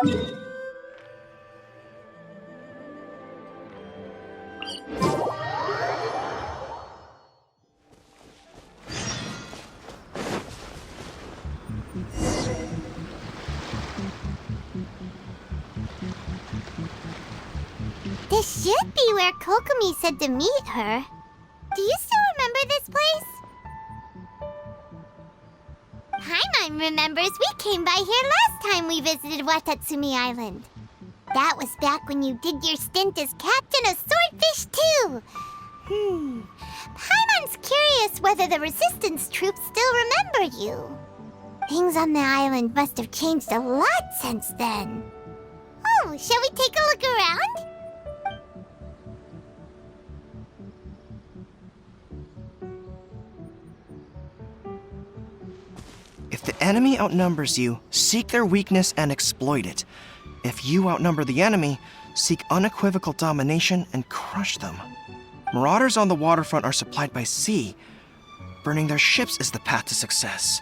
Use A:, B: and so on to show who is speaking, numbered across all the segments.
A: This should be where Kokomi said to meet her. Do you still remember this place? Paimon remembers we came by here last time we visited Watatsumi Island. That was back when you did your stint as captain of Swordfish too. Paimon's curious whether the resistance troops still remember you. Things on the island must have changed a lot since then. Oh, shall we take a look around?
B: If the enemy outnumbers you, seek their weakness and exploit it. If you outnumber the enemy, seek unequivocal domination and crush them. Marauders on the waterfront are supplied by sea. Burning their ships is the path to success.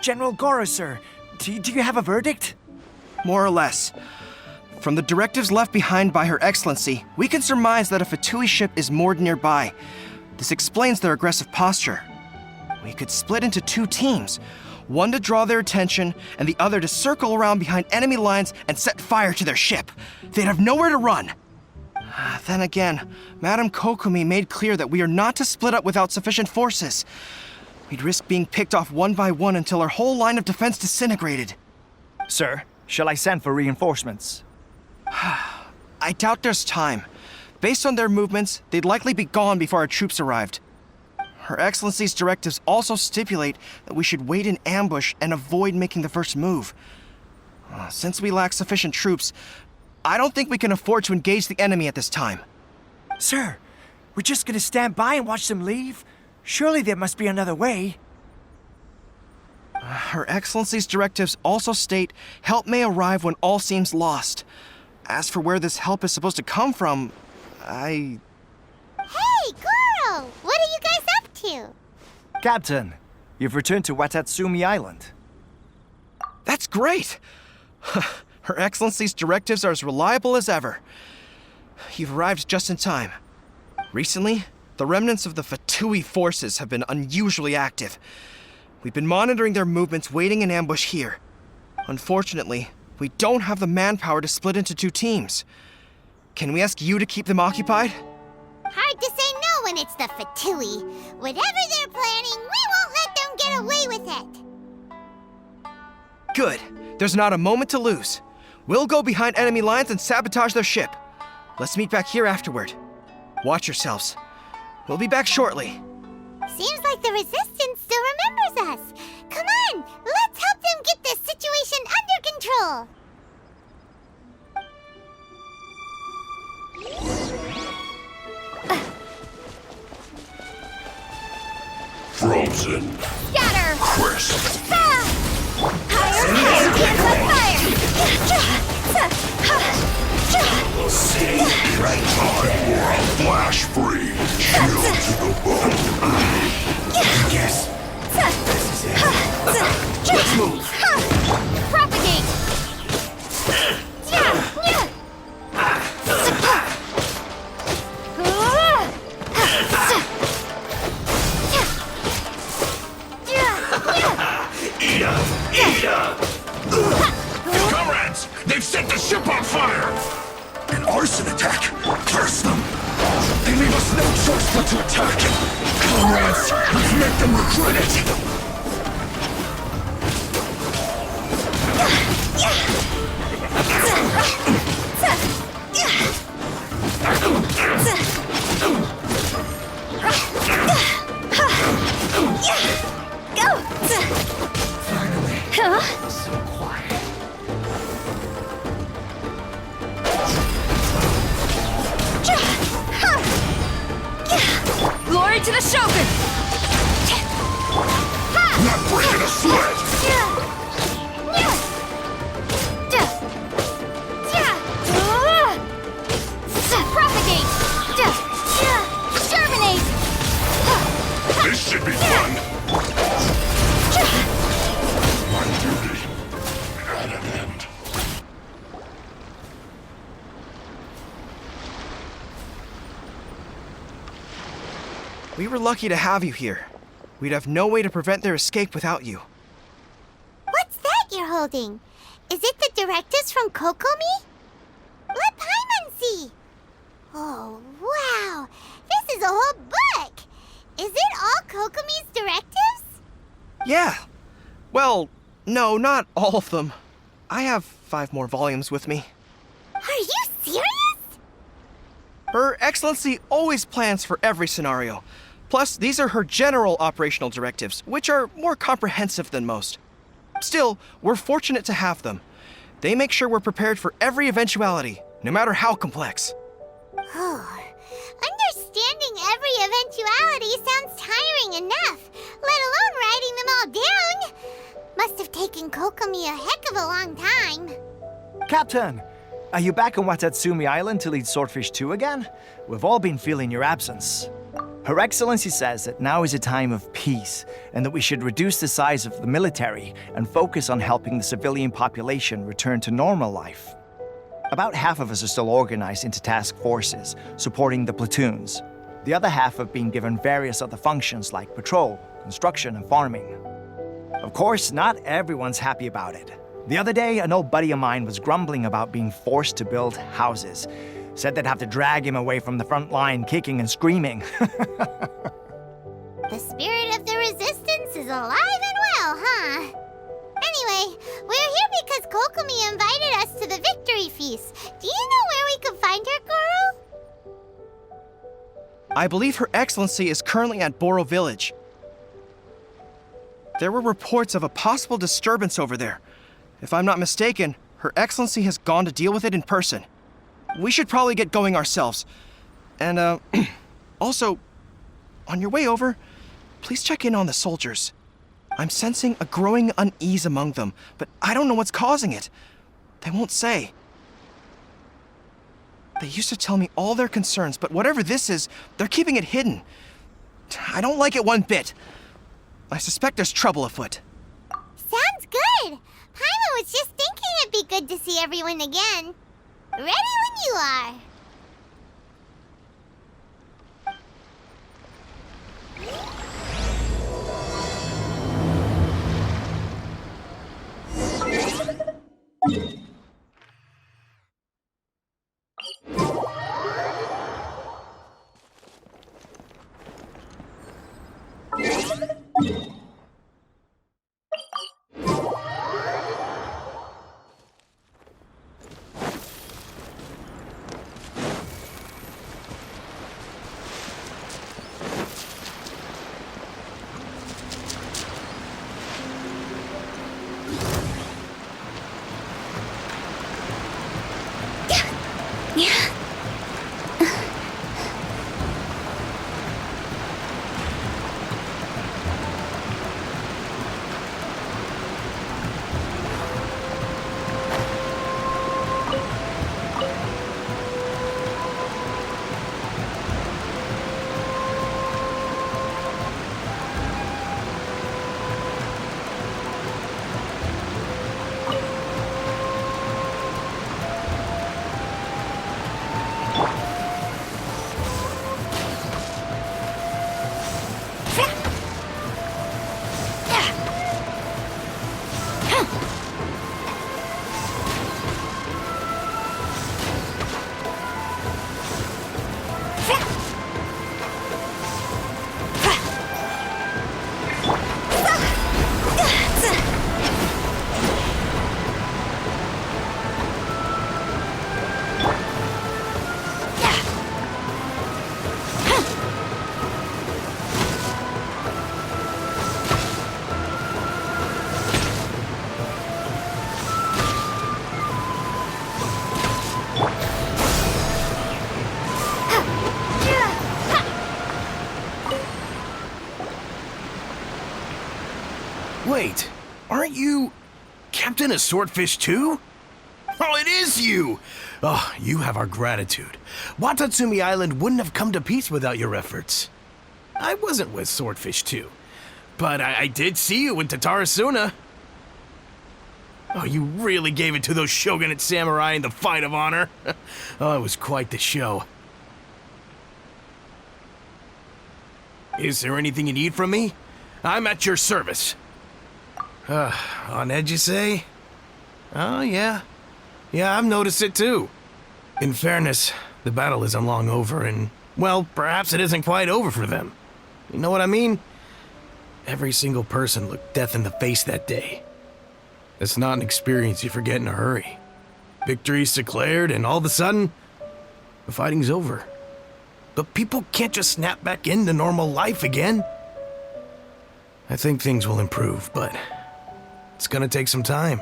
C: General Goro, sir, do you have a verdict?
B: More or less. From the directives left behind by Her Excellency, we can surmise that a Fatui ship is moored nearby. This explains their aggressive posture. We could split into two teams, one to draw their attention and the other to circle around behind enemy lines and set fire to their ship. They'd have nowhere to run. Then again, Madame Kokomi made clear that we are not to split up without sufficient forces. We'd risk being picked off one by one until our whole line of defense disintegrated.
C: Sir, shall I send for reinforcements?
B: I doubt there's time. Based on their movements, they'd likely be gone before our troops arrived. Her Excellency's directives also stipulate that we should wait in ambush and avoid making the first move. Since we lack sufficient troops, I don't think we can afford to engage the enemy at this time.
C: Sir, we're just gonna stand by and watch them leave? Surely there must be another way.
B: Her Excellency's directives also state help may arrive when all seems lost. As for where this help is supposed to come from,
A: Hey, Goro! What are you guys up to?
C: Captain, you've returned to Watatsumi Island.
B: That's great! Her Excellency's directives are as reliable as ever. You've arrived just in time. Recently, the remnants of the Fatui forces have been unusually active. We've been monitoring their movements, waiting in ambush here. Unfortunately, we don't have the manpower to split into two teams. Can we ask you to keep them occupied?
A: Hard to say no when it's the Fatui. Whatever they're planning, we won't let them get away with it.
B: Good. There's not a moment to lose. We'll go behind enemy lines and sabotage their ship. Let's meet back here afterward. Watch yourselves. We'll be back shortly.
A: Seems like the Resistance still remembers us. Come on, let's help them get this situation under control.
D: Frozen.
A: Scatter!
D: Crisp.
A: Higher,
D: See? Time for a flash freeze. Chill to the bone.
C: Yes. This is it. Let's move.
A: propagate!
D: Eat up! Eat up! Comrades! They've set the ship on fire! An arson attack! Curse them! They leave us no choice but to attack! Comrades, let's make them regret it!
C: So quiet.
A: Glory to the Shogun!
D: Not breaking a sweat!
A: Propagate! Exterminate!
D: This should be fun! My duty
B: We were lucky to have you here. We'd have no way to prevent their escape without you.
A: What's that you're holding? Is it the directives from Kokomi? Let Paimon see. Oh, wow. This is a whole book. Is it all Kokomi's directives?
B: Yeah. Well, no, not all of them. I have 5 more volumes with me.
A: Are you serious?
B: Her Excellency always plans for every scenario. Plus, these are her general operational directives, which are more comprehensive than most. Still, we're fortunate to have them. They make sure we're prepared for every eventuality, no matter how complex.
A: Oh, understanding every eventuality sounds tiring enough, let alone writing them all down. Must have taken Kokomi a heck of a long time.
C: Captain, are you back on Watatsumi Island to lead Swordfish 2 again? We've all been feeling your absence. Her Excellency says that now is a time of peace, and that we should reduce the size of the military and focus on helping the civilian population return to normal life. About half of us are still organized into task forces, supporting the platoons. The other half have been given various other functions like patrol, construction, and farming. Of course, not everyone's happy about it. The other day, an old buddy of mine was grumbling about being forced to build houses. Said they'd have to drag him away from the front line, kicking and screaming.
A: The spirit of the resistance is alive and well, huh? Anyway, we're here because Kokomi invited us to the victory feast. Do you know where we could find her, Guru?
B: I believe Her Excellency is currently at Boro Village. There were reports of a possible disturbance over there. If I'm not mistaken, Her Excellency has gone to deal with it in person. We should probably get going ourselves. And, also, on your way over, please check in on the soldiers. I'm sensing a growing unease among them, but I don't know what's causing it. They won't say. They used to tell me all their concerns, but whatever this is, they're keeping it hidden. I don't like it one bit. I suspect there's trouble afoot.
A: Sounds good. Paimon was just thinking it'd be good to see everyone again. Ready when you are.
D: Wait, aren't you Captain of Swordfish too? Oh, it is you! Oh, you have our gratitude. Watatsumi Island wouldn't have come to peace without your efforts. I wasn't with Swordfish 2, but I did see you in Tatarasuna. Oh, you really gave it to those shogunate samurai in the fight of honor. Oh, it was quite the show. Is there anything you need from me? I'm at your service. On edge, you say? Oh, yeah. Yeah, I've noticed it too. In fairness, the battle isn't long over, and, well, perhaps it isn't quite over for them. You know what I mean? Every single person looked death in the face that day. It's not an experience you forget in a hurry. Victory's declared, and all of a sudden, the fighting's over. But people can't just snap back into normal life again. I think things will improve, but it's gonna take some time.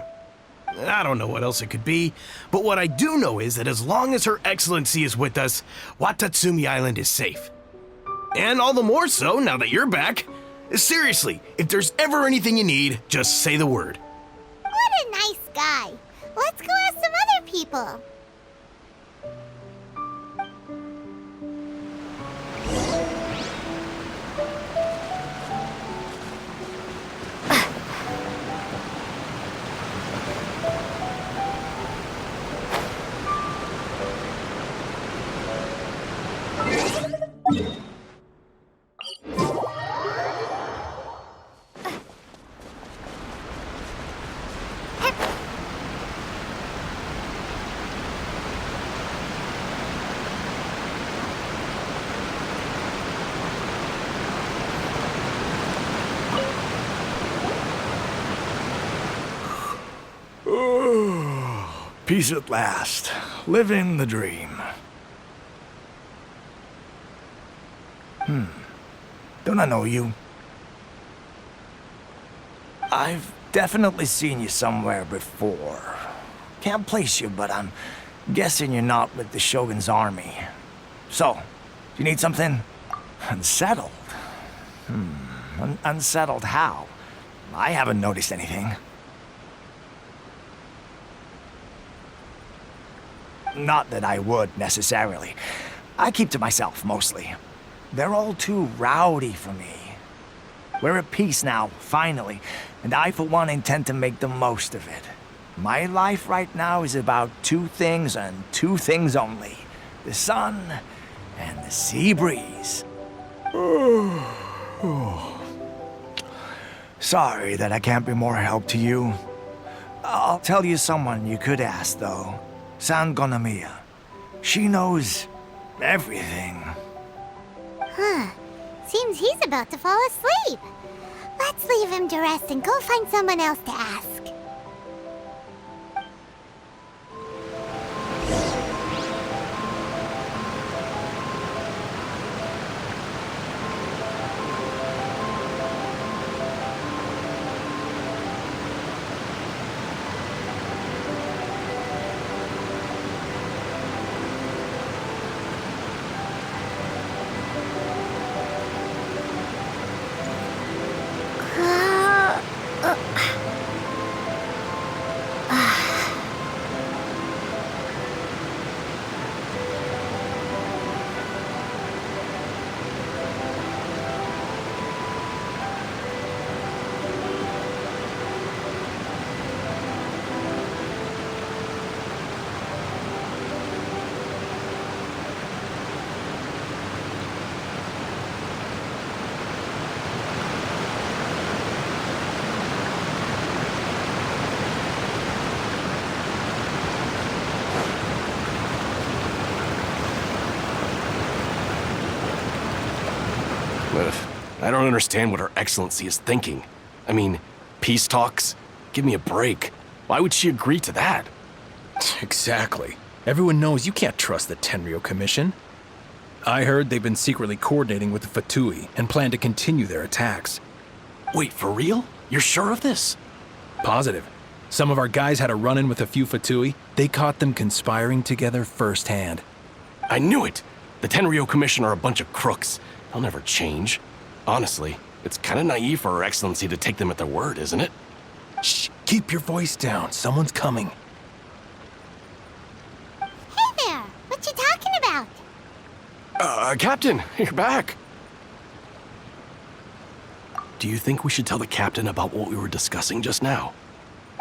D: I don't know what else it could be, but what I do know is that as long as Her Excellency is with us, Watatsumi Island is safe. And all the more so now that you're back. Seriously, if there's ever anything you need, just say the word.
A: What a nice guy. Let's go ask some other people.
C: Peace at last. Living the dream. Don't I know you? I've definitely seen you somewhere before. Can't place you, but I'm guessing you're not with the Shogun's army. So, do you need something? Unsettled? Unsettled how? I haven't noticed anything. Not that I would, necessarily. I keep to myself, mostly. They're all too rowdy for me. We're at peace now, finally, and I, for one, intend to make the most of it. My life right now is about two things and two things only. The sun and the sea breeze. Sorry that I can't be more help to you. I'll tell you someone you could ask, though. San Gonamiya. She knows everything.
A: Huh. Seems he's about to fall asleep. Let's leave him to rest and go find someone else to ask.
E: I don't understand what Her Excellency is thinking. I mean, peace talks? Give me a break. Why would she agree to that?
F: Exactly. Everyone knows you can't trust the Tenryo Commission. I heard they've been secretly coordinating with the Fatui and plan to continue their attacks.
E: Wait, for real? You're sure of this?
F: Positive. Some of our guys had a run-in with a few Fatui. They caught them conspiring together firsthand.
E: I knew it! The Tenryo Commission are a bunch of crooks. They'll never change. Honestly, it's kind of naive for Her Excellency to take them at their word, isn't it?
F: Shh, keep your voice down. Someone's coming.
A: Hey there! What you talking about?
E: Captain, you're back. Do you think we should tell the captain about what we were discussing just now?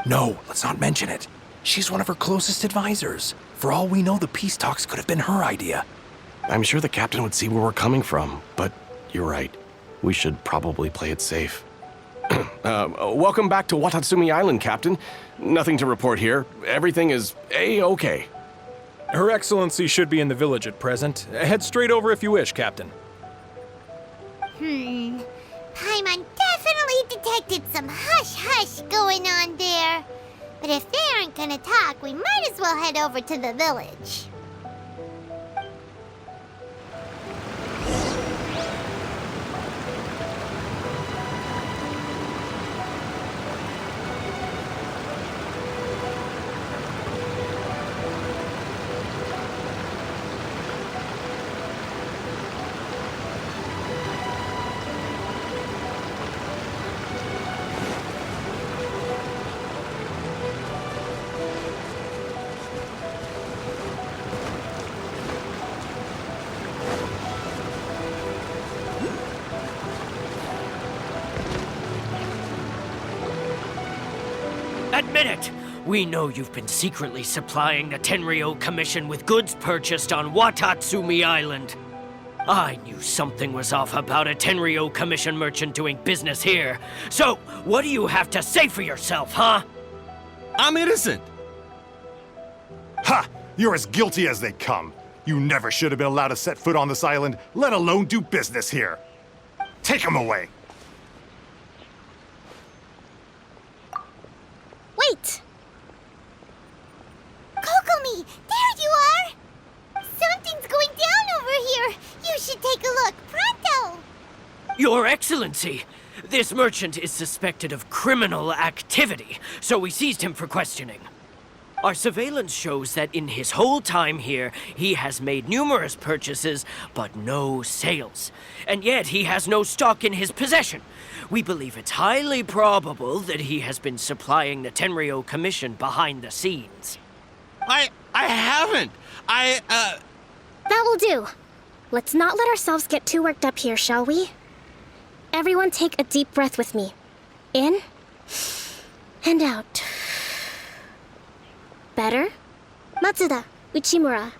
F: No, let's not mention it. She's one of her closest advisors. For all we know, the peace talks could have been her idea.
E: I'm sure the captain would see where we're coming from, but you're right. We should probably play it safe. Welcome back to Watatsumi Island, Captain. Nothing to report here. Everything is A-okay.
F: Her Excellency should be in the village at present. Head straight over if you wish, Captain.
A: Paimon definitely detected some hush-hush going on there. But if they aren't gonna talk, we might as well head over to the village.
G: Admit it! We know you've been secretly supplying the Tenryou Commission with goods purchased on Watatsumi Island. I knew something was off about a Tenryou Commission merchant doing business here. So, what do you have to say for yourself, huh?
H: I'm innocent!
I: Ha! You're as guilty as they come. You never should have been allowed to set foot on this island, let alone do business here. Take him away.
A: Wait! Kokomi, there you are! Something's going down over here. You should take a look, pronto!
G: Your Excellency! This merchant is suspected of criminal activity, so we seized him for questioning. Our surveillance shows that in his whole time here, he has made numerous purchases, but no sales. And yet he has no stock in his possession. We believe it's highly probable that he has been supplying the Tenryou Commission behind the scenes.
H: I haven't!
J: That will do. Let's not let ourselves get too worked up here, shall we? Everyone take a deep breath with me. In and out. Better? Matsuda, Uchimura,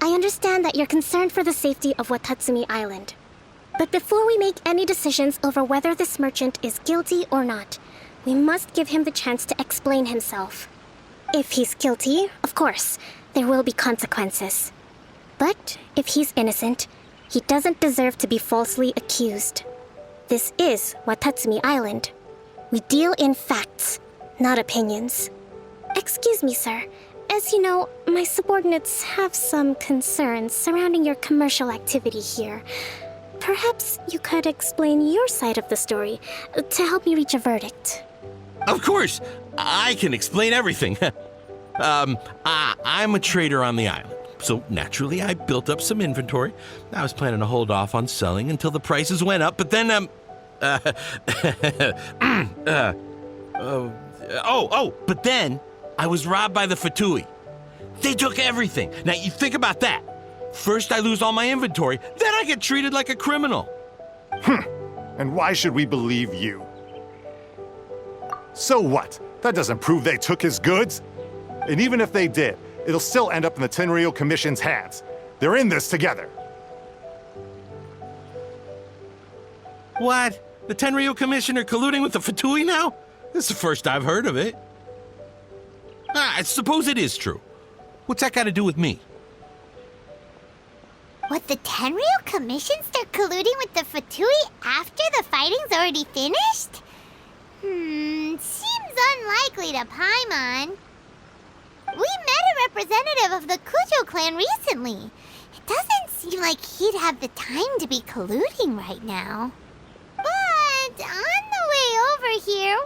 J: I understand that you're concerned for the safety of Watatsumi Island. But before we make any decisions over whether this merchant is guilty or not, we must give him the chance to explain himself. If he's guilty, of course, there will be consequences. But if he's innocent, he doesn't deserve to be falsely accused. This is Watatsumi Island. We deal in facts, not opinions. Excuse me, sir. As you know, my subordinates have some concerns surrounding your commercial activity here. Perhaps you could explain your side of the story to help me reach a verdict.
H: Of course, I can explain everything. I'm a trader on the island, so naturally I built up some inventory. I was planning to hold off on selling until the prices went up, but then, but then I was robbed by the Fatui. They took everything. Now, you think about that. First I lose all my inventory, then I get treated like a criminal.
I: And why should we believe you? So what? That doesn't prove they took his goods. And even if they did, it'll still end up in the Tenryou Commission's hands. They're in this together.
H: What? The Tenryou Commissioner colluding with the Fatui now? This is the first I've heard of it. I suppose it is true. What's that got to do with me?
A: What, the Tenryou Commission start colluding with the Fatui after the fighting's already finished? Seems unlikely to Paimon. We met a representative of the Kujo clan recently. It doesn't seem like he'd have the time to be colluding right now. But on the way over here,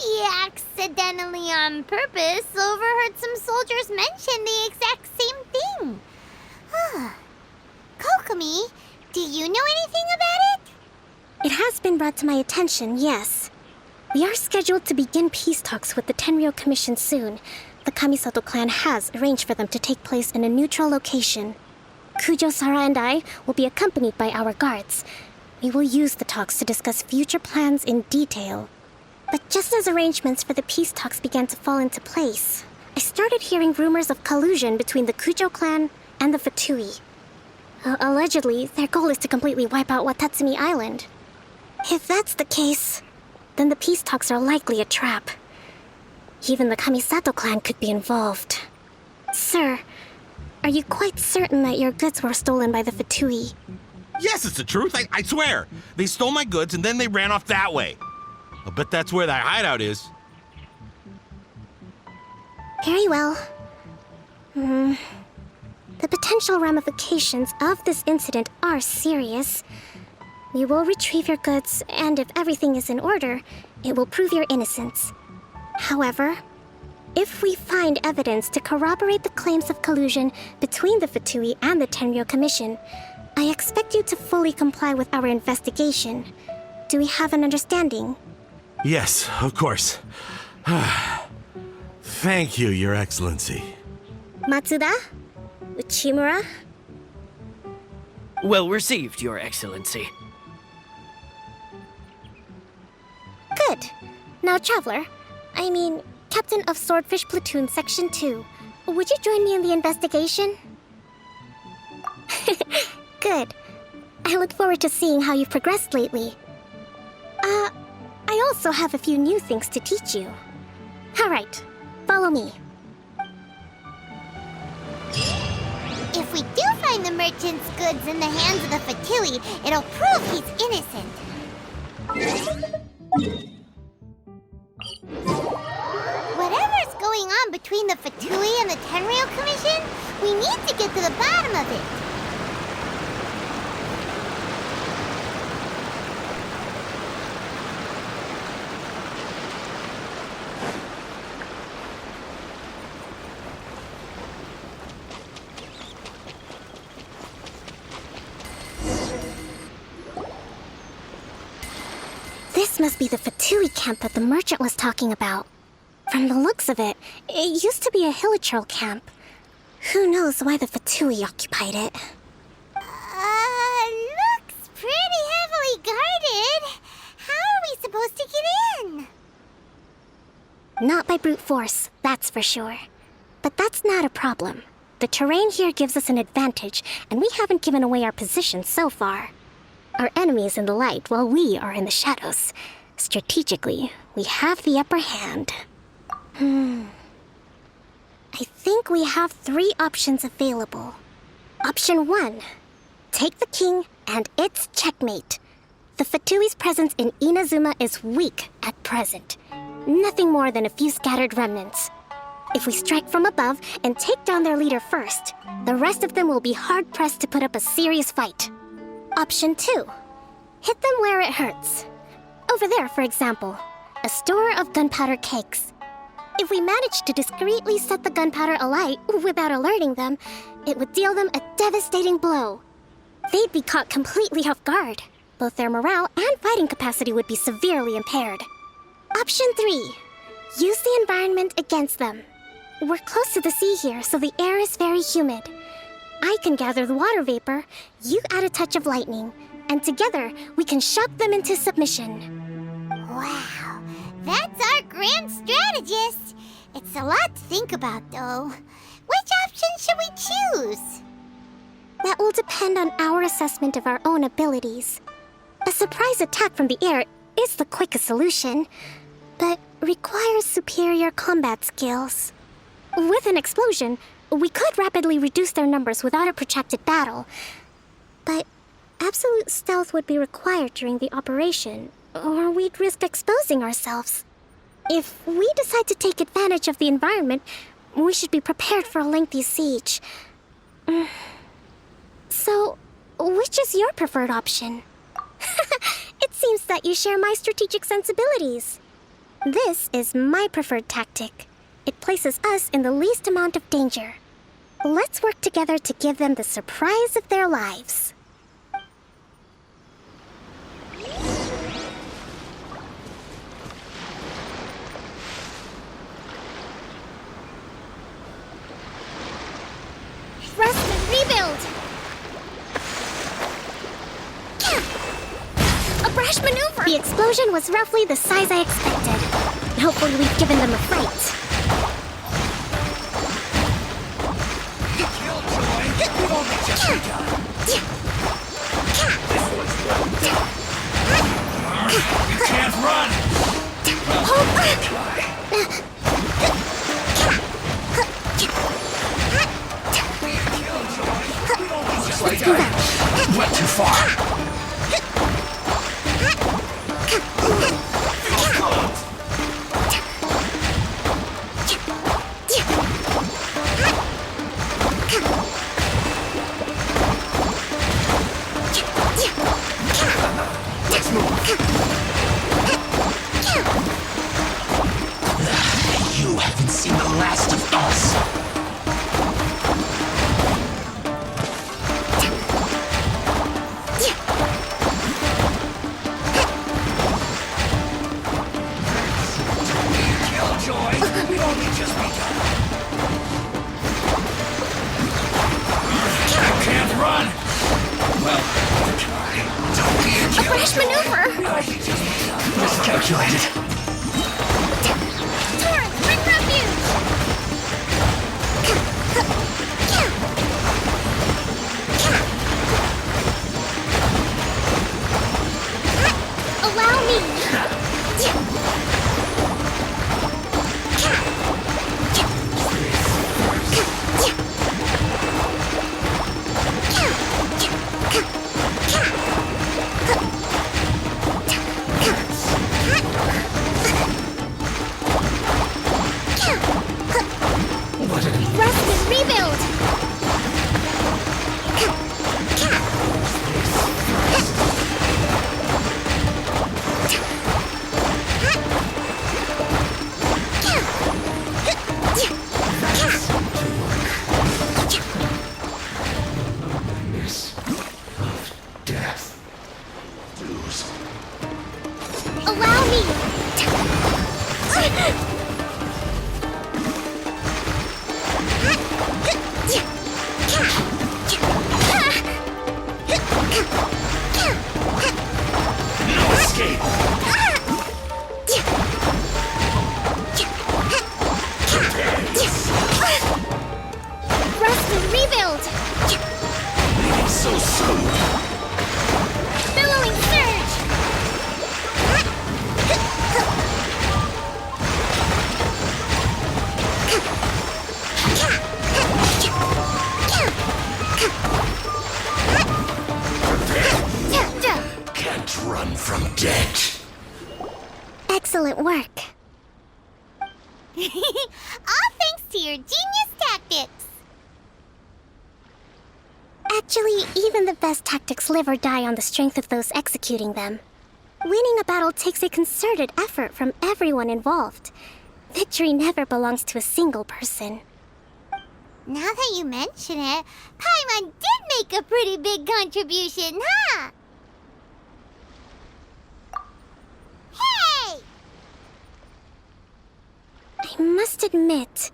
A: we accidentally on purpose overheard some soldiers mention the exact same thing. Kokomi, do you know anything about it?
J: It has been brought to my attention, yes. We are scheduled to begin peace talks with the Tenryou Commission soon. The Kamisato clan has arranged for them to take place in a neutral location. Kujo-Sara and I will be accompanied by our guards. We will use the talks to discuss future plans in detail. But just as arrangements for the peace talks began to fall into place, I started hearing rumors of collusion between the Kujo clan and the Fatui. Allegedly, their goal is to completely wipe out Watatsumi Island. If that's the case, then the peace talks are likely a trap. Even the Kamisato clan could be involved. Sir, are you quite certain that your goods were stolen by the Fatui?
H: Yes, it's the truth. I swear. They stole my goods and then they ran off that way. I bet that's where that hideout is.
J: Very well. The potential ramifications of this incident are serious. We will retrieve your goods, and if everything is in order, it will prove your innocence. However, if we find evidence to corroborate the claims of collusion between the Fatui and the Tenryo Commission, I expect you to fully comply with our investigation. Do we have an understanding?
H: Yes, of course. Thank you, Your Excellency.
J: Matsuda? Uchimura?
G: Well received, Your Excellency.
J: Good. Now, Traveler, Captain of Swordfish Platoon Section 2, would you join me in the investigation? Good. I look forward to seeing how you've progressed lately. I also have a few new things to teach you. Alright, follow me.
A: If we do find the merchant's goods in the hands of the Fatui, it'll prove he's innocent. Whatever's going on between the Fatui and the Tenryo Commission, we need to get to the bottom of it.
J: This must be the Fatui camp that the merchant was talking about. From the looks of it, it used to be a hilichurl camp. Who knows why the Fatui occupied it?
A: Looks pretty heavily guarded. How are we supposed to get in?
J: Not by brute force, that's for sure. But that's not a problem. The terrain here gives us an advantage, and we haven't given away our position so far. Our enemy is in the light while we are in the shadows. Strategically, we have the upper hand. I think we have 3 options available. Option 1. Take the king and it's checkmate. The Fatui's presence in Inazuma is weak at present. Nothing more than a few scattered remnants. If we strike from above and take down their leader first, the rest of them will be hard-pressed to put up a serious fight. Option 2. Hit them where it hurts. Over there, for example, a store of gunpowder cakes. If we manage to discreetly set the gunpowder alight without alerting them, it would deal them a devastating blow. They'd be caught completely off guard. Both their morale and fighting capacity would be severely impaired. Option 3. Use the environment against them. We're close to the sea here, so the air is very humid. I can gather the water vapor, you add a touch of lightning, and together we can shock them into submission.
A: Wow, that's our grand strategist. It's a lot to think about, though. Which option should we choose?
J: That will depend on our assessment of our own abilities. A surprise attack from the air is the quickest solution, but requires superior combat skills. With an explosion, we could rapidly reduce their numbers without a protracted battle, but absolute stealth would be required during the operation, or we'd risk exposing ourselves. If we decide to take advantage of the environment, we should be prepared for a lengthy siege. So, which is your preferred option? It seems that you share my strategic sensibilities. This is my preferred tactic. It places us in the least amount of danger. Let's work together to give them the surprise of their lives.
A: Rest and rebuild!
J: A brash maneuver! The explosion was roughly the size I expected. Hopefully we've given them a fright. Let's move out.
D: Went too far.
K: You haven't seen the last of us.
J: A fresh maneuver!
K: Miscalculated.
A: Torrent, bring refuge!
J: Allow me!
A: Rest and rebuild!
K: Death.
A: Allow me!
K: No escape.
A: Rest and rebuild!
K: So soon.
A: Billowing surge!
K: Can't run from death.
J: Excellent work.
A: All thanks to your genius tactics!
J: Actually, even the best tactics live or die on the strength of those executing them. Winning a battle takes a concerted effort from everyone involved. Victory never belongs to a single person.
A: Now that you mention it, Paimon did make a pretty big contribution, huh? Hey!
J: I must admit,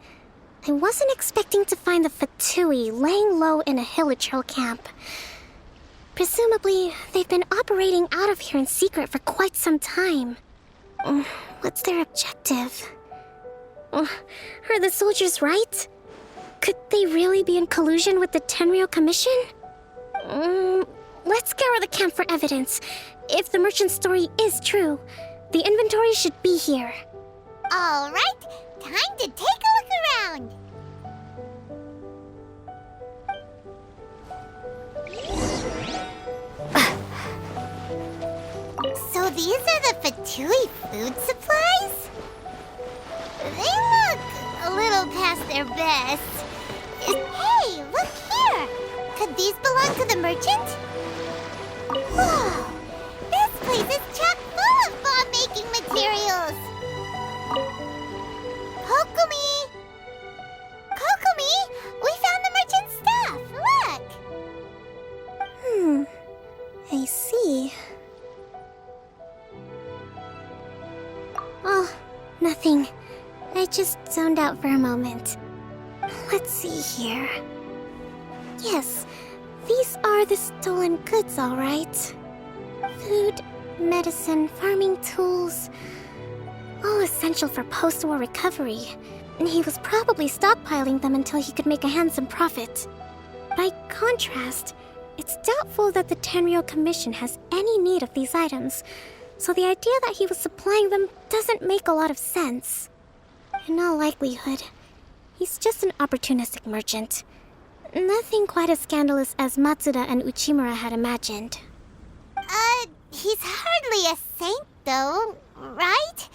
J: I wasn't expecting to find the Fatui laying low in a Hilichurl camp. Presumably, they've been operating out of here in secret for quite some time. What's their objective? Are the soldiers right? Could they really be in collusion with the Tenryou Commission? Let's scour the camp for evidence. If the merchant's story is true, the inventory should be here.
A: All right, time to take a look around. So these are the Fatui food supplies? They look a little past their best. Hey, look here! Could these belong to the merchant? Whoa! This place is chock full of bomb-making materials! Kokumi! Kokumi! We found the merchant's stuff! Look!
J: I see. Oh, nothing. I just zoned out for a moment. Let's see here. Yes, these are the stolen goods, all right. Food, medicine, farming tools. All essential for post-war recovery. And he was probably stockpiling them until he could make a handsome profit. By contrast, it's doubtful that the Tenryou Commission has any need of these items, so the idea that he was supplying them doesn't make a lot of sense. In all likelihood, he's just an opportunistic merchant. Nothing quite as scandalous as Matsuda and Uchimura had imagined.
A: He's hardly a saint, though, right?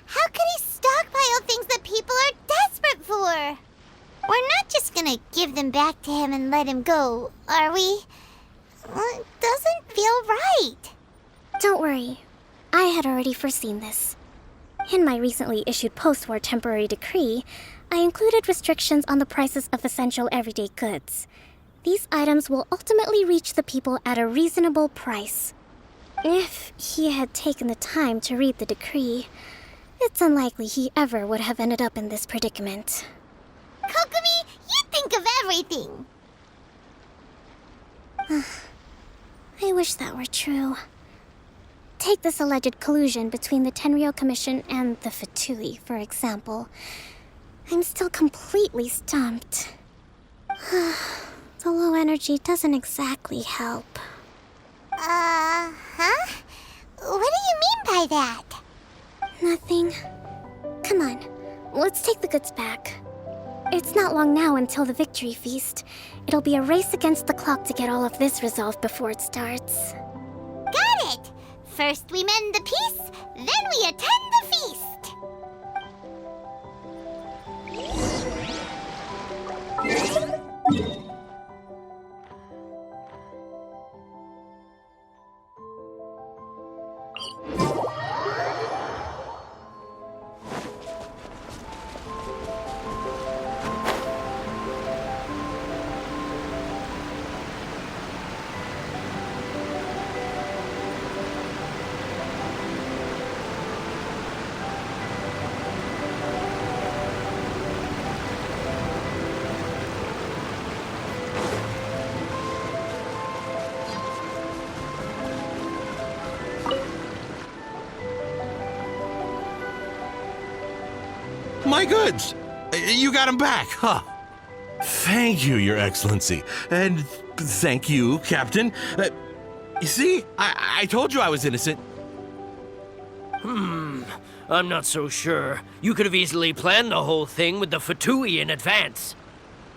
A: How could he stockpile things that people are desperate for? We're not just gonna give them back to him and let him go, are we? It doesn't feel right.
J: Don't worry. I had already foreseen this. In my recently issued post-war temporary decree, I included restrictions on the prices of essential everyday goods. These items will ultimately reach the people at a reasonable price. If he had taken the time to read the decree, it's unlikely he ever would have ended up in this predicament.
A: Kokomi, you think of everything.
J: I wish that were true. Take this alleged collusion between the Tenryou Commission and the Fatui, for example. I'm still completely stumped. The low energy doesn't exactly help.
A: Huh? What do you mean by that?
J: Nothing. Come on, let's take the goods back. It's not long now until the victory feast. It'll be a race against the clock to get all of this resolved before it starts.
A: Got it! First we mend the peace, then we attend the feast!
H: My goods! You got them back, huh? Thank you, Your Excellency. And thank you, Captain. You see, I told you I was innocent.
G: I'm not so sure. You could have easily planned the whole thing with the Fatui in advance.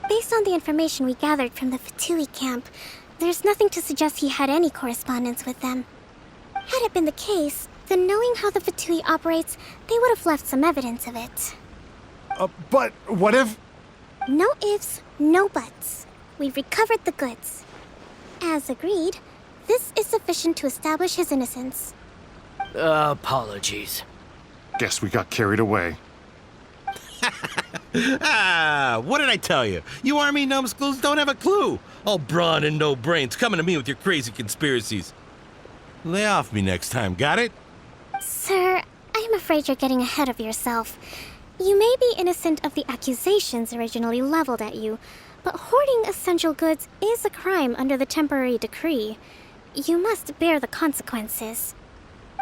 J: Based on the information we gathered from the Fatui camp, there's nothing to suggest he had any correspondence with them. Had it been the case, then knowing how the Fatui operates, they would have left some evidence of it.
I: But what if...
J: No ifs, no buts. We've recovered the goods. As agreed, this is sufficient to establish his innocence.
G: Apologies.
I: Guess we got carried away.
H: What did I tell you? You army numbskulls don't have a clue. All brawn and no brains coming to me with your crazy conspiracies. Lay off me next time, got it?
J: Sir, I'm afraid you're getting ahead of yourself. You may be innocent of the accusations originally leveled at you, but hoarding essential goods is a crime under the temporary decree. You must bear the consequences.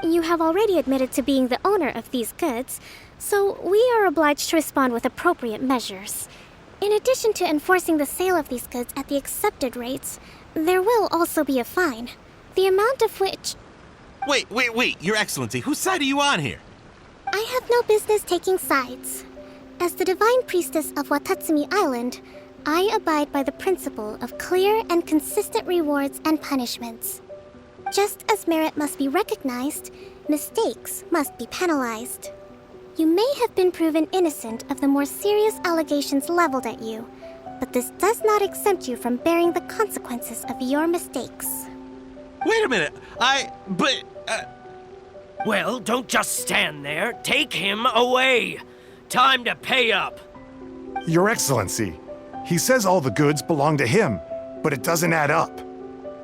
J: You have already admitted to being the owner of these goods, so we are obliged to respond with appropriate measures. In addition to enforcing the sale of these goods at the accepted rates, there will also be a fine, the amount of which...
H: Wait, Your Excellency, whose side are you on here?
J: I have no business taking sides. As the divine priestess of Watatsumi Island, I abide by the principle of clear and consistent rewards and punishments. Just as merit must be recognized, mistakes must be penalized. You may have been proven innocent of the more serious allegations leveled at you, but this does not exempt you from bearing the consequences of your mistakes.
H: Wait a minute,
G: Well, don't just stand there. Take him away. Time to pay up.
I: Your Excellency, he says all the goods belong to him, but it doesn't add up.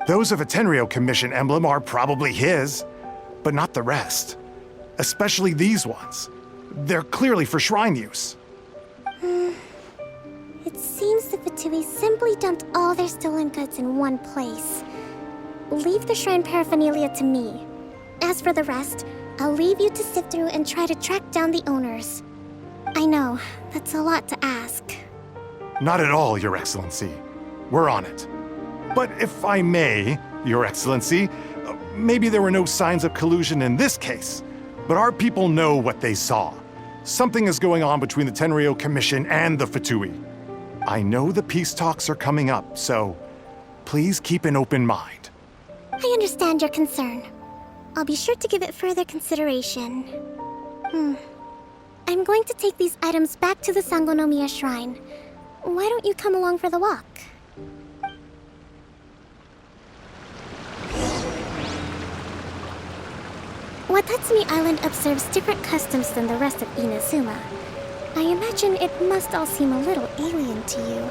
I: Those of a Tenryou Commission emblem are probably his, but not the rest. Especially these ones. They're clearly for shrine use.
J: It seems the Fatui simply dumped all their stolen goods in one place. Leave the shrine paraphernalia to me. As for the rest, I'll leave you to sift through and try to track down the owners. I know, that's a lot to ask.
I: Not at all, Your Excellency. We're on it. But if I may, Your Excellency, Maybe there were no signs of collusion in this case, but our people know what they saw. Something is going on between the Tenryou Commission and the Fatui. I know the peace talks are coming up, so please keep an open mind.
J: I understand your concern. I'll be sure to give it further consideration. I'm going to take these items back to the Sangonomiya Shrine. Why don't you come along for the walk? Watatsumi Island observes different customs than the rest of Inazuma. I imagine it must all seem a little alien to you.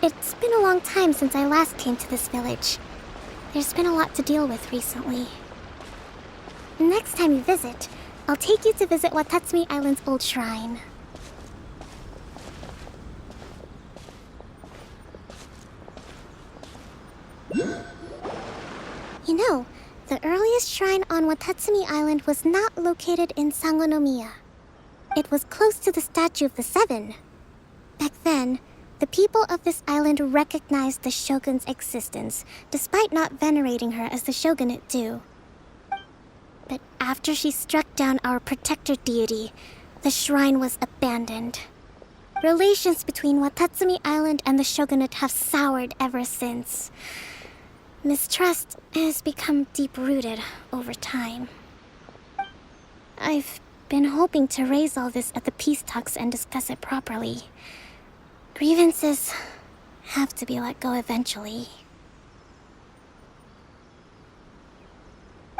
J: It's been a long time since I last came to this village. There's been a lot to deal with recently. Next time you visit, I'll take you to visit Watatsumi Island's old shrine. You know, the earliest shrine on Watatsumi Island was not located in Sangonomiya. It was close to the Statue of the Seven. Back then, the people of this island recognized the shogun's existence, despite not venerating her as the shogunate do. But after she struck down our protector deity, the shrine was abandoned. Relations between Watatsumi Island and the shogunate have soured ever since. Mistrust has become deep-rooted over time. I've been hoping to raise all this at the peace talks and discuss it properly. Grievances have to be let go eventually.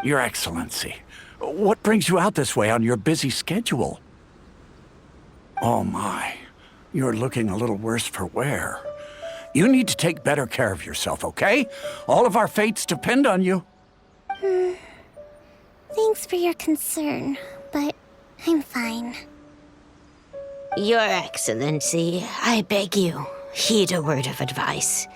L: Your Excellency, what brings you out this way on your busy schedule? Oh my, you're looking a little worse for wear. You need to take better care of yourself, okay? All of our fates depend on you.
J: Thanks for your concern, but I'm fine.
M: Your Excellency, I beg you, heed a word of advice.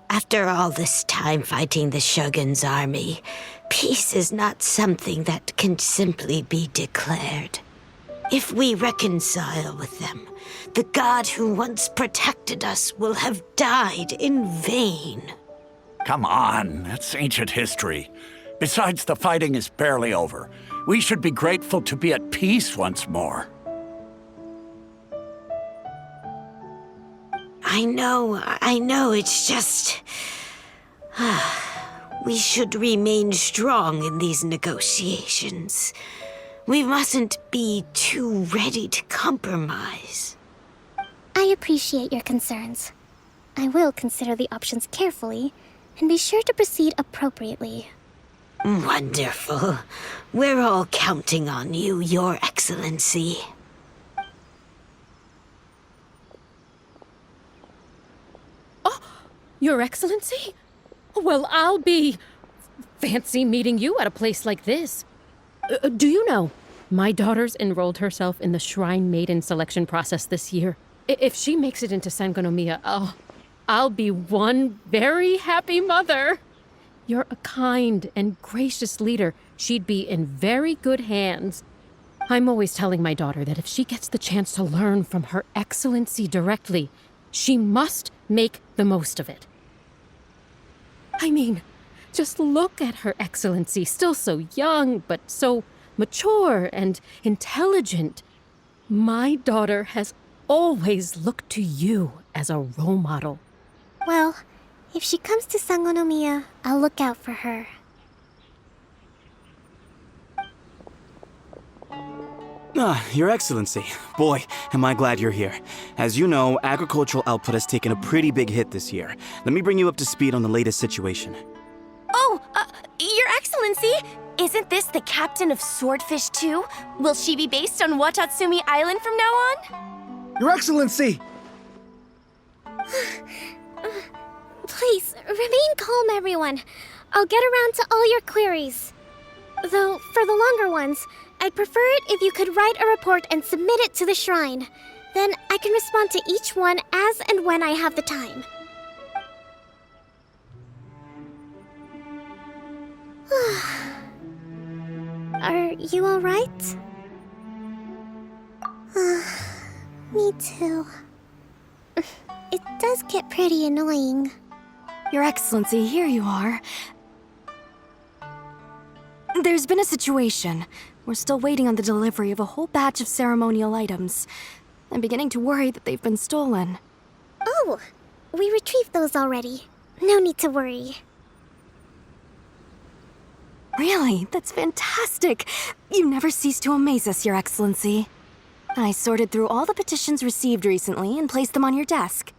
M: After all this time fighting the Shogun's army, peace is not something that can simply be declared. If we reconcile with them, the god who once protected us will have died in vain.
L: Come on, that's ancient history. Besides, the fighting is barely over. We should be grateful to be at peace once more.
M: I know, it's just... we should remain strong in these negotiations. We mustn't be too ready to compromise.
J: I appreciate your concerns. I will consider the options carefully and be sure to proceed appropriately.
M: Wonderful. We're all counting on you, Your Excellency.
N: Your Excellency? Well, I'll be... fancy meeting you at a place like this. Do you know, my daughter's enrolled herself in the Shrine Maiden selection process this year. If she makes it into Sangonomiya, I'll be one very happy mother. You're a kind and gracious leader. She'd be in very good hands. I'm always telling my daughter that if she gets the chance to learn from Her Excellency directly, she must make the most of it. I mean, just look at Her Excellency, still so young, but so mature and intelligent. My daughter has always looked to you as a role model.
J: Well, if she comes to Sangonomiya, I'll look out for her.
O: Your Excellency. Boy, am I glad you're here. As you know, agricultural output has taken a pretty big hit this year. Let me bring you up to speed on the latest situation.
P: Oh, Your Excellency! Isn't this the captain of Swordfish 2? Will she be based on Watatsumi Island from now on?
Q: Your Excellency!
J: Please, remain calm, everyone. I'll get around to all your queries. Though, for the longer ones, I'd prefer it if you could write a report and submit it to the shrine. Then I can respond to each one as and when I have the time. Are you alright? Me too. It does get pretty annoying.
Q: Your Excellency, here you are. There's been a situation. We're still waiting on the delivery of a whole batch of ceremonial items. I'm beginning to worry that they've been stolen.
J: Oh, we retrieved those already. No need to worry.
Q: Really? That's fantastic! You never cease to amaze us, Your Excellency. I sorted through all the petitions received recently and placed them on your desk.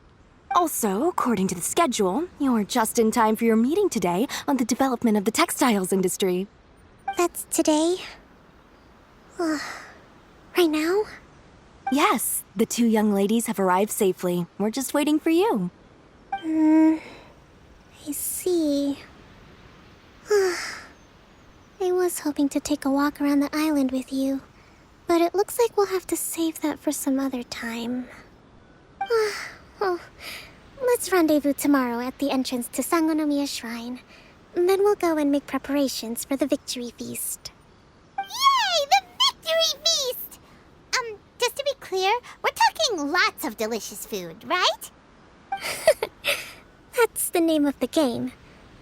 Q: Also, according to the schedule, you're just in time for your meeting today on the development of the textiles industry.
J: That's today? Right now?
Q: Yes, the 2 young ladies have arrived safely. We're just waiting for you.
J: I see. I was hoping to take a walk around the island with you, but it looks like we'll have to save that for some other time. Well, let's rendezvous tomorrow at the entrance to Sangonomiya Shrine. Then we'll go and make preparations for the victory feast.
A: Yay! The victory feast! Just to be clear, we're talking lots of delicious food, right?
J: That's the name of the game.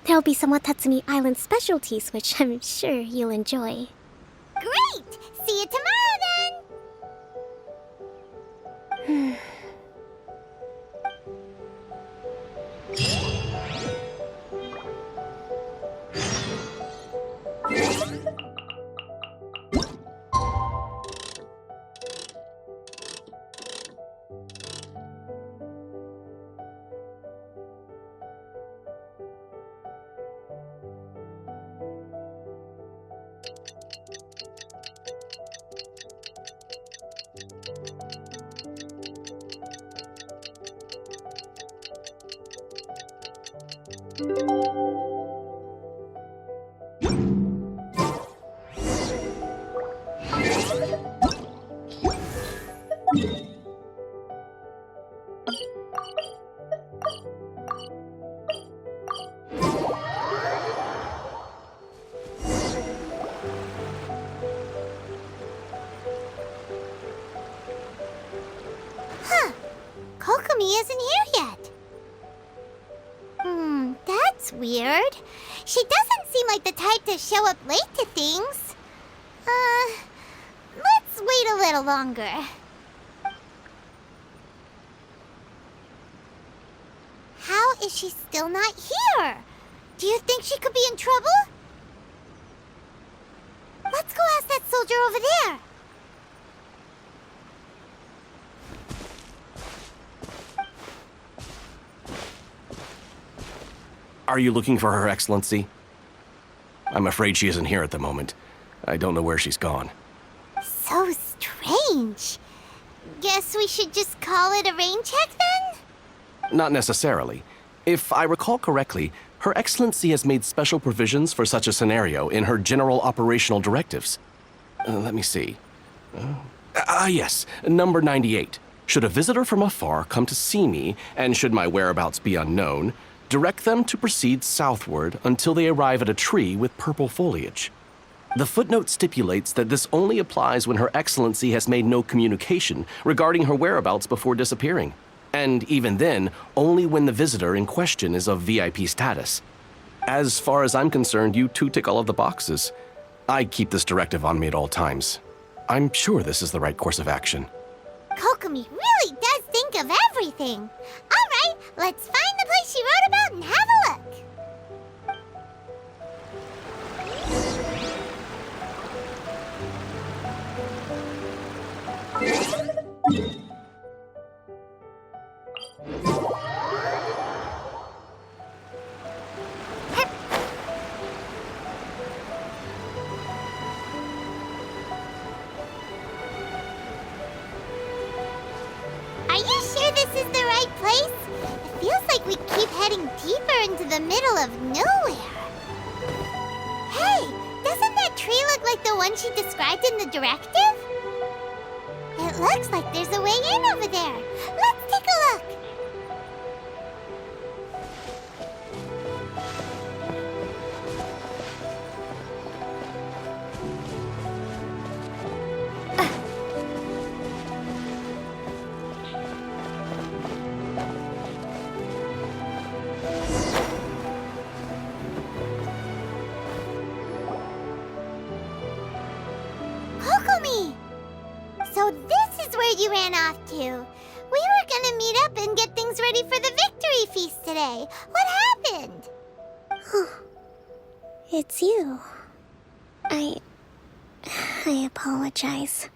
J: There'll be some Watatsumi Island specialties, which I'm sure you'll enjoy.
A: Great! See you tomorrow, then! Kokomi isn't here yet. That's weird. She doesn't seem like the type to show up late to things. Let's wait a little longer. How is she still not here? Do you think she could be in trouble? Let's go ask that soldier over there.
E: Are you looking for Her Excellency? I'm afraid she isn't here at the moment. I don't know where she's gone.
A: So strange. Guess we should just call it a rain check then?
E: Not necessarily. If I recall correctly, Her Excellency has made special provisions for such a scenario in her general operational directives. Let me see. Yes, number 98. Should a visitor from afar come to see me, and should my whereabouts be unknown, direct them to proceed southward until they arrive at a tree with purple foliage. The footnote stipulates that this only applies when Her Excellency has made no communication regarding her whereabouts before disappearing. And even then, only when the visitor in question is of VIP status. As far as I'm concerned, you two tick all of the boxes. I keep this directive on me at all times. I'm sure this is the right course of action.
A: Kokomi really does think of everything. All right, let's find the place she wrote about and have a look. Are you sure this is the right place? It feels like we keep heading deeper into the middle of nowhere. Hey, doesn't that tree Like the one she described in the directive? It looks like there's a way in over there. Let's take a look. Kokomi! So this is where you ran off to. We were gonna meet up and get things ready for the victory feast today. What happened?
J: It's you. I apologize.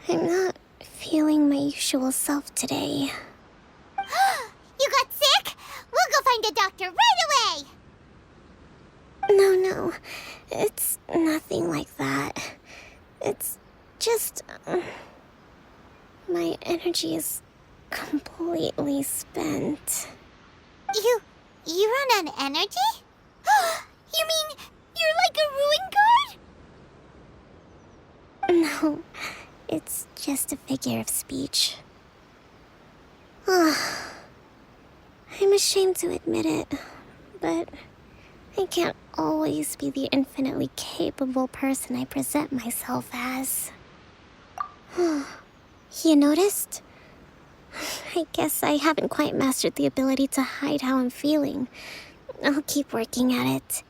J: I'm not feeling my usual self today.
A: You got sick? We'll go find a doctor right away!
J: No. It's nothing like that. It's just... my energy is completely spent.
A: You run on energy? You mean you're like a ruin guard?
J: No, it's just a figure of speech. I'm ashamed to admit it, but I can't always be the infinitely capable person I present myself as. You noticed? I guess I haven't quite mastered the ability to hide how I'm feeling. I'll keep working at it.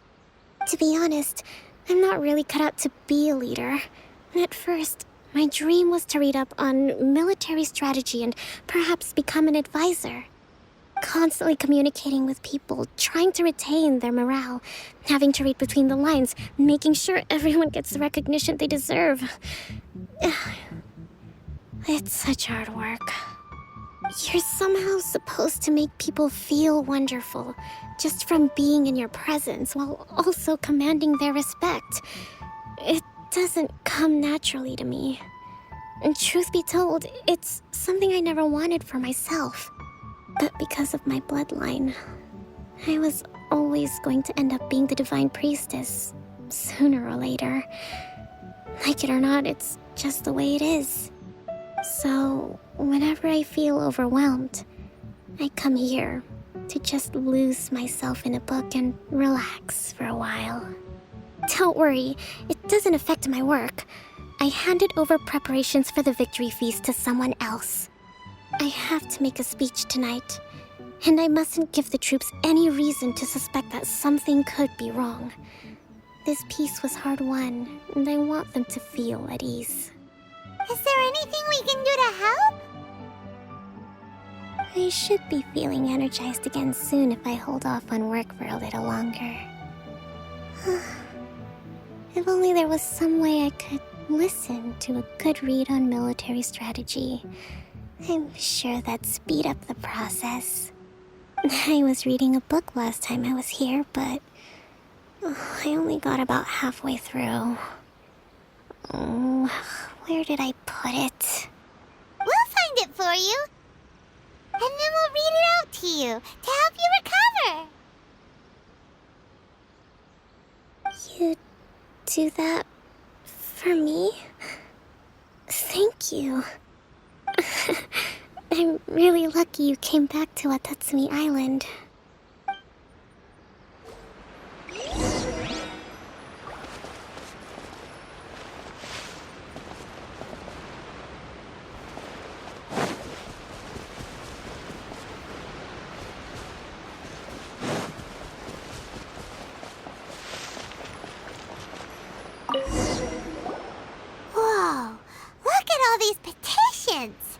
J: To be honest, I'm not really cut out to be a leader. At first, my dream was to read up on military strategy and perhaps become an advisor. Constantly communicating with people, trying to retain their morale, having to read between the lines, making sure everyone gets the recognition they deserve. It's such hard work. You're somehow supposed to make people feel wonderful, just from being in your presence, while also commanding their respect. It doesn't come naturally to me. And truth be told, it's something I never wanted for myself. But because of my bloodline, I was always going to end up being the divine priestess, sooner or later. Like it or not, it's just the way it is. So, whenever I feel overwhelmed, I come here to just lose myself in a book and relax for a while. Don't worry, it doesn't affect my work. I handed over preparations for the victory feast to someone else. I have to make a speech tonight, and I mustn't give the troops any reason to suspect that something could be wrong. This peace was hard-won, and I want them to feel at ease.
A: Is there anything we can do to help?
J: I should be feeling energized again soon if I hold off on work for a little longer. If only there was some way I could listen to a good read on military strategy. I'm sure that'd speed up the process. I was reading a book last time I was here, but I only got about halfway through. Where did I put it?
A: We'll find it for you. And then we'll read it out to you to help you recover.
J: You do that for me? Thank you. I'm really lucky you came back to Watatsumi Island.
A: Whoa, look at all these petitions.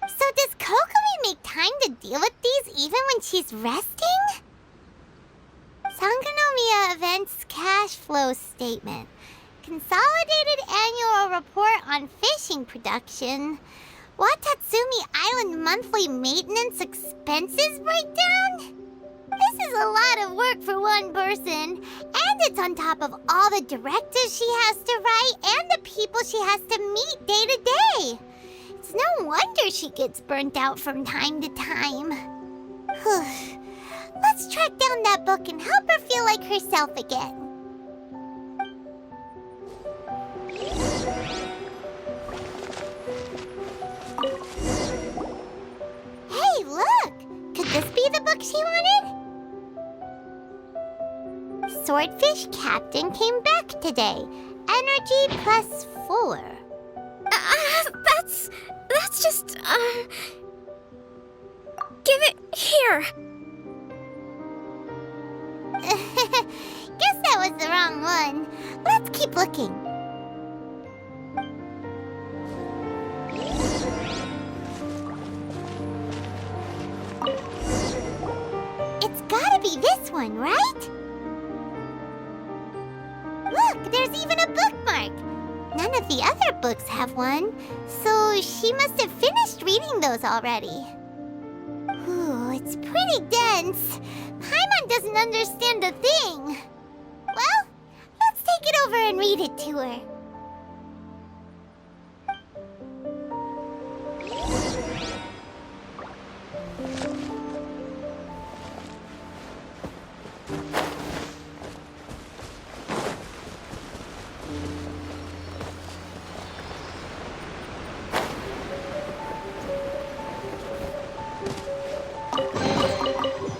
A: So does Kokomi make time to deal with these even when she's resting? Sangonomiya Events Cash Flow Statement. Consolidated Annual Report on Fishing Production. Watatsumi Island Monthly Maintenance Expenses Breakdown? This is a lot of work for one person, and it's on top of all the directives she has to write and the people she has to meet day to day. It's no wonder she gets burnt out from time to time. Let's track down that book and help her feel like herself again. book she wanted? Swordfish Captain came back today. Energy +4.
J: That's just, Give it here.
A: Guess that was the wrong one. Let's keep looking. It's gotta be this one, right? Look, there's even a bookmark. None of the other books have one, so she must have finished reading those already. Ooh, it's pretty dense. Paimon doesn't understand a thing. Well, let's take it over and read it to her.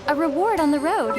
Q: A reward on the road.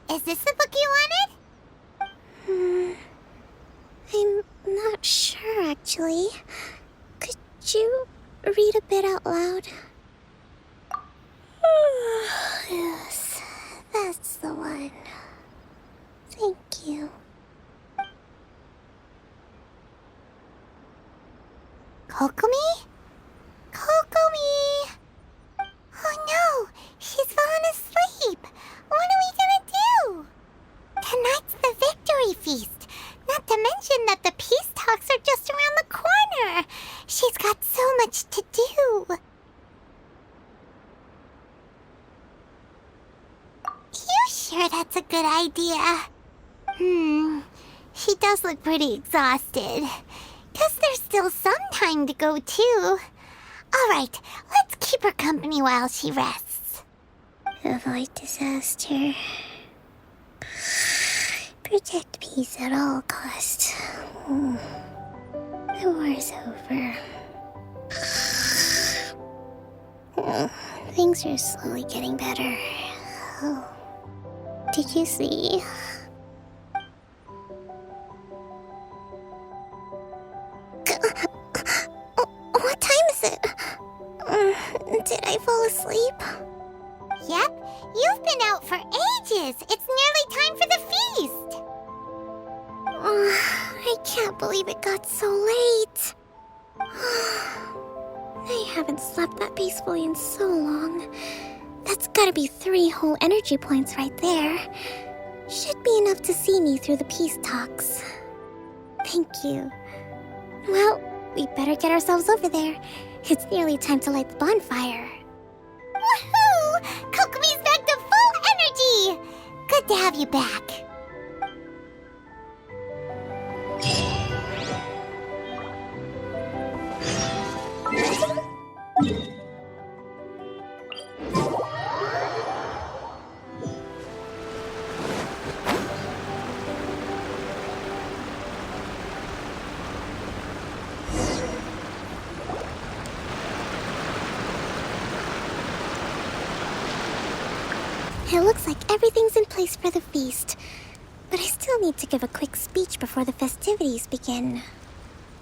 A: Is this the book you wanted?
J: I'm not sure, actually. Could you read a bit out loud? Yes, that's the one. Thank you.
A: Kokomi? Kokomi! Oh no! She's fallen asleep! What are we gonna do? Tonight's the victory feast! Not to mention that the peace talks are just around the corner! She's got so much to do! You sure that's a good idea? She does look pretty exhausted. Guess there's still some time to go, too. Alright, let's keep her company while she rests.
J: Avoid disaster. Protect peace at all costs. The war's over. Things are slowly getting better. Oh. Did you see? What time is it? Did I fall asleep?
A: Yep, you've been out for ages. It's nearly time for the feast.
J: I can't believe it got so late. I haven't slept that peacefully in so long. That's gotta be 3 whole energy points right there. Should be enough to see me through the peace talks. Thank you. Well, we better get ourselves over there. It's nearly time to light the bonfire.
A: Woohoo! Kokomi's back to full energy! Good to have you back.
J: It looks like everything's in place for the feast. But I still need to give a quick speech before the festivities begin.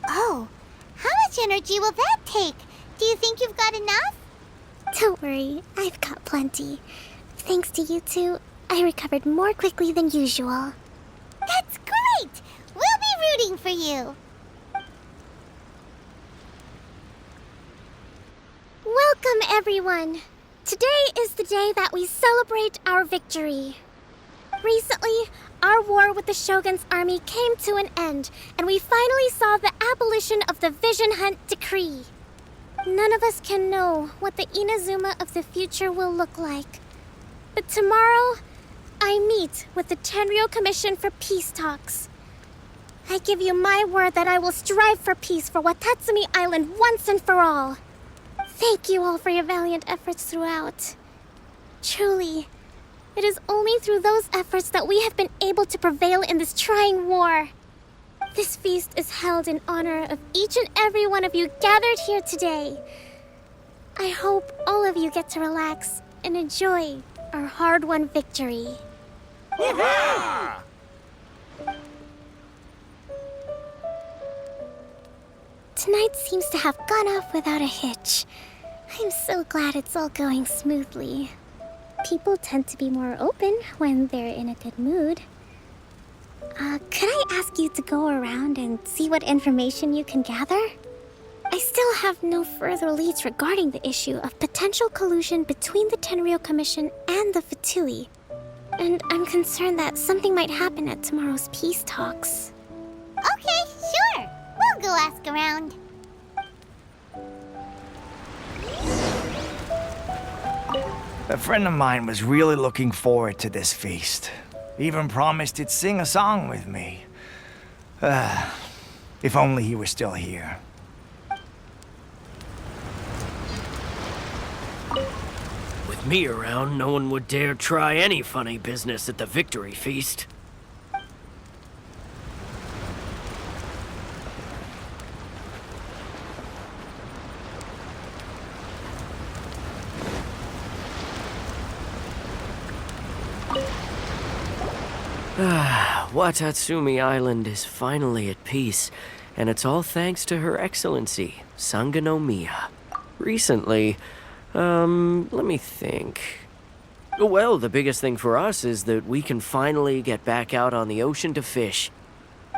A: Oh, how much energy will that take? Do you think you've got enough?
J: Don't worry, I've got plenty. Thanks to you two, I recovered more quickly than usual.
A: That's great! We'll be rooting for you.
J: Welcome, everyone! Today is the day that we celebrate our victory. Recently, our war with the Shogun's army came to an end, and we finally saw the abolition of the Vision Hunt Decree. None of us can know what the Inazuma of the future will look like. But tomorrow, I meet with the Tenryou Commission for peace talks. I give you my word that I will strive for peace for Watatsumi Island once and for all. Thank you all for your valiant efforts throughout. Truly, it is only through those efforts that we have been able to prevail in this trying war. This feast is held in honor of each and every one of you gathered here today. I hope all of you get to relax and enjoy our hard-won victory. Tonight seems to have gone off without a hitch. I'm so glad it's all going smoothly. People tend to be more open when they're in a good mood. Could I ask you to go around and see what information you can gather? I still have no further leads regarding the issue of potential collusion between the Tenryou Commission and the Fatui. And I'm concerned that something might happen at tomorrow's peace talks.
A: Okay, sure. We'll go ask around.
C: A friend of mine was really looking forward to this feast. Even promised he'd sing a song with me. If only he were still here.
G: With me around, no one would dare try any funny business at the victory feast. Watatsumi Island is finally at peace, and it's all thanks to Her Excellency, Sangonomiya. Recently, let me think. Well, the biggest thing for us is that we can finally get back out on the ocean to fish.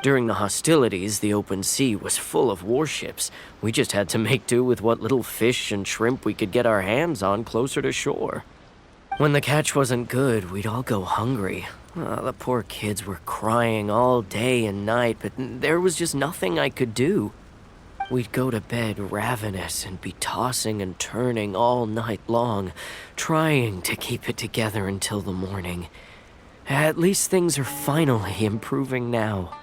G: During the hostilities, the open sea was full of warships. We just had to make do with what little fish and shrimp we could get our hands on closer to shore. When the catch wasn't good, we'd all go hungry. The poor kids were crying all day and night, but there was just nothing I could do. We'd go to bed ravenous and be tossing and turning all night long, trying to keep it together until the morning. At least things are finally improving now.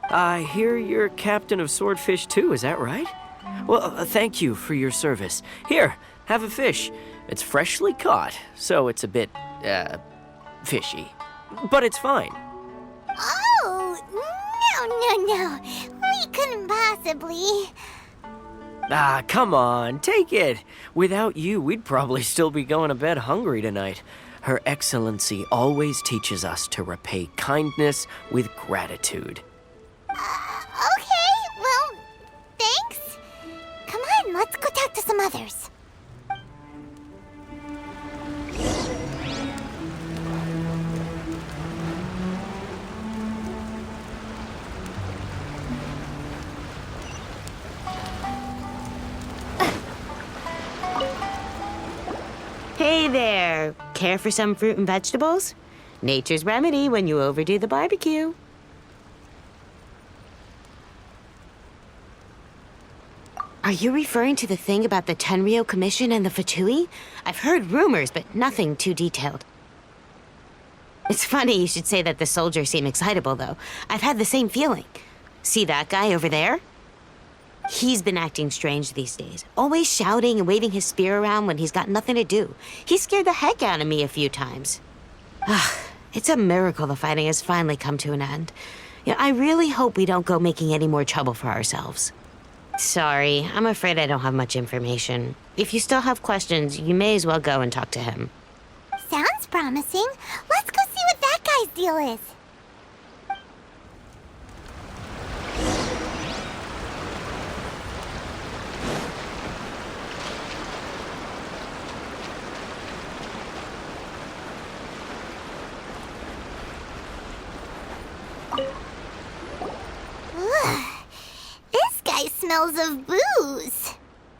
G: I hear you're captain of Swordfish too, is that right? Well, thank you for your service. Here, have a fish. It's freshly caught, so it's a bit, fishy. But it's fine.
A: Oh, no. We couldn't possibly.
G: Come on, take it. Without you, we'd probably still be going to bed hungry tonight. Her Excellency always teaches us to repay kindness with gratitude.
A: Okay, well, thanks. Come on, let's go talk to some others.
M: Hey there! Care for some fruit and vegetables? Nature's remedy when you overdo the barbecue. Are you referring to the thing about the Tenryou Commission and the Fatui? I've heard rumors, but nothing too detailed. It's funny you should say that the soldiers seem excitable, though. I've had the same feeling. See that guy over there? He's been acting strange these days, always shouting and waving his spear around when he's got nothing to do. He scared the heck out of me a few times. It's a miracle the fighting has finally come to an end. I really hope we don't go making any more trouble for ourselves. Sorry, I'm afraid I don't have much information. If you still have questions, you may as well go and talk to him.
A: Sounds promising. Let's go see what that guy's deal is. This guy smells of booze.